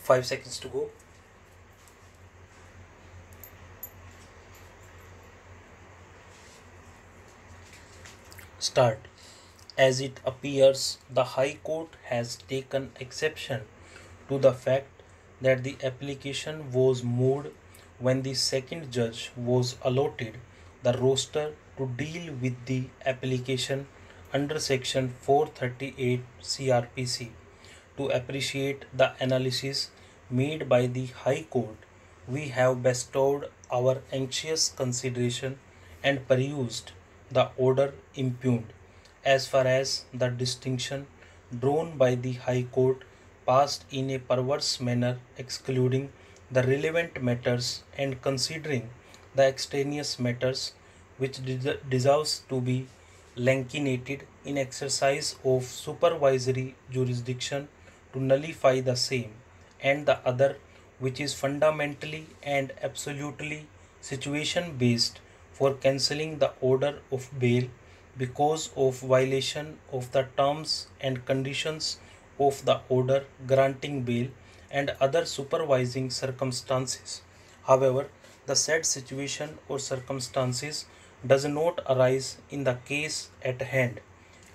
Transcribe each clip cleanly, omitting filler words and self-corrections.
5 seconds to go. Start. As it appears, the High Court has taken exception to the fact that the application was moved when the second judge was allotted the roster to deal with the application under section 438 CRPC. To appreciate the analysis made by the High Court, we have bestowed our anxious consideration and perused the order impugned. As far as the distinction drawn by the High Court passed in a perverse manner, excluding the relevant matters and considering the extraneous matters which deserves to be lancinated in exercise of supervisory jurisdiction to nullify the same, and the other which is fundamentally and absolutely situation based for cancelling the order of bail because of violation of the terms and conditions of the order granting bail and other supervising circumstances. However, the said situation or circumstances does not arise in the case at hand.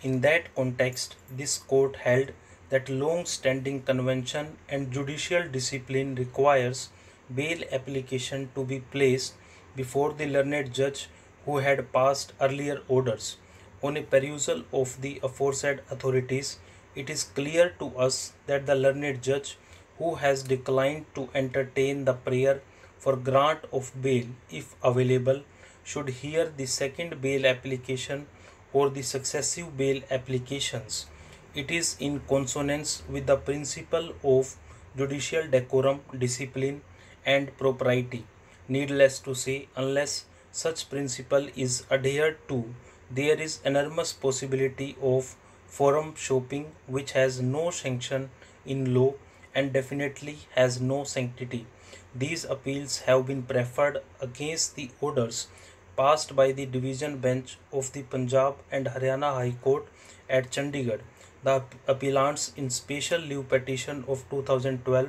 In that context, this court held that long standing convention and judicial discipline requires bail application to be placed before the learned judge who had passed earlier orders. On a perusal of the aforesaid authorities, it is clear to us that the learned judge who has declined to entertain the prayer for grant of bail, if available, should hear the second bail application or the successive bail applications. It is in consonance with the principle of judicial decorum, discipline, and propriety. Needless to say, unless such principle is adhered to, there is enormous possibility of forum shopping which has no sanction in law and definitely has no sanctity. These appeals have been preferred against the orders passed by the division bench of the Punjab and Haryana High Court at Chandigarh. The appellants in special leave petition of 2012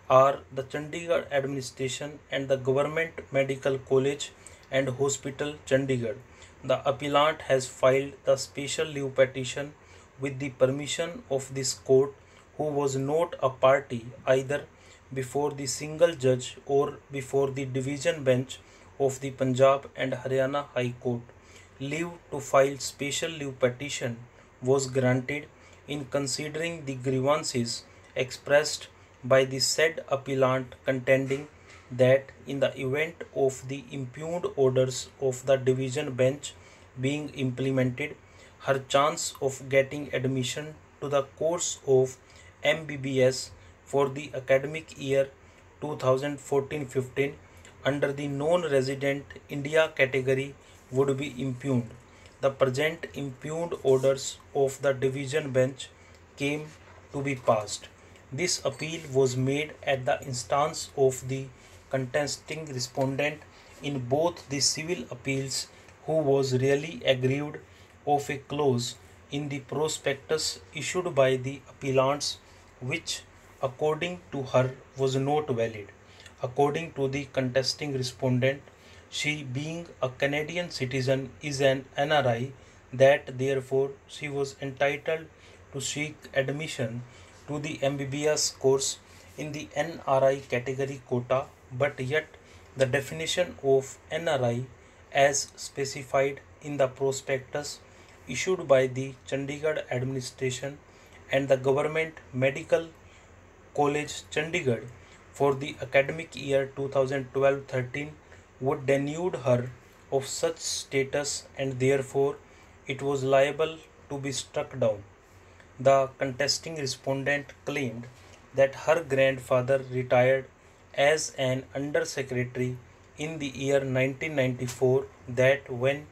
are the Chandigarh administration and the Government Medical College and Hospital Chandigarh. The appellant has filed the special leave petition with the permission of this court, who was not a party either before the single judge or before the division bench of the Punjab and Haryana High Court. Leave to file special leave petition was granted in considering the grievances expressed by the said appellant, contending that in the event of the impugned orders of the division bench being implemented, her chance of getting admission to the course of MBBS for the academic year 2014-15 under the non-resident India category would be impugned. The present impugned orders of the division bench came to be passed. This appeal was made at the instance of the contesting respondent in both the civil appeals, who was really aggrieved of a clause in the prospectus issued by the appellants which according to her was not valid. According to the contesting respondent, she being a Canadian citizen is an NRI, that therefore she was entitled to seek admission to the MBBS course in the NRI category quota, but yet the definition of NRI as specified in the prospectus issued by the Chandigarh administration and the Government Medical College Chandigarh for the academic year 2012-13 would denude her of such status, and therefore it was liable to be struck down. The contesting respondent claimed that her grandfather retired as an under secretary in the year 1994, that when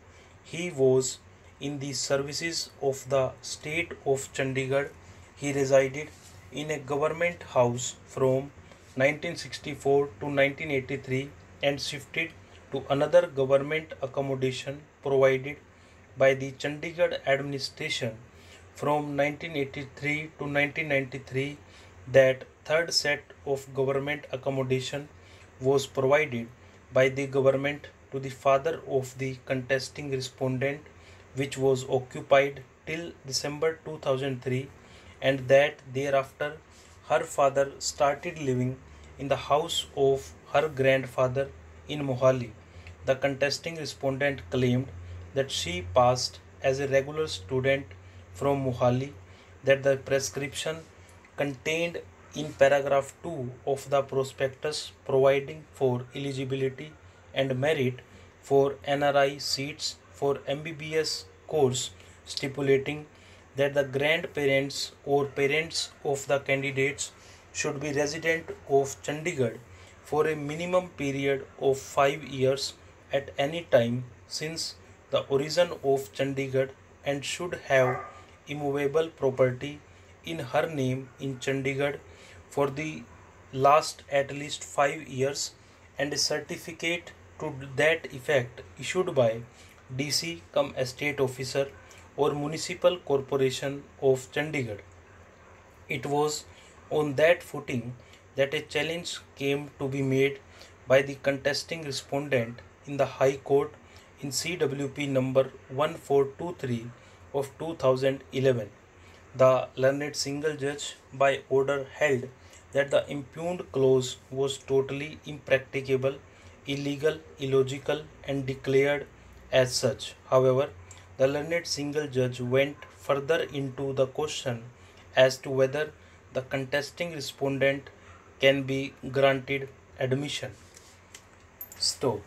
he was in the services of the state of Chandigarh, he resided in a government house from 1964 to 1983 and shifted to another government accommodation provided by the Chandigarh administration from 1983 to 1993, that third set of government accommodation was provided by the government to the father of the contesting respondent, which was occupied till December 2003, and that thereafter her father started living in the house of her grandfather in Mohali. The contesting respondent claimed that she passed as a regular student from Mohali, that the prescription contained in paragraph 2 of the prospectus providing for eligibility and merit for NRI seats for MBBS course stipulating that the grandparents or parents of the candidates should be resident of Chandigarh for a minimum period of 5 years at any time since the origin of Chandigarh and should have immovable property in her name in Chandigarh for the last at least 5 years and a certificate to that effect issued by DC cum estate officer or municipal corporation of Chandigarh. It was on that footing that a challenge came to be made by the contesting respondent in the High Court in CWP number 1423 of 2011. The learned single judge by order held that the impugned clause was totally impracticable, illegal, illogical, and declared as such. However, the learned single judge went further into the question as to whether the contesting respondent can be granted admission. Stop.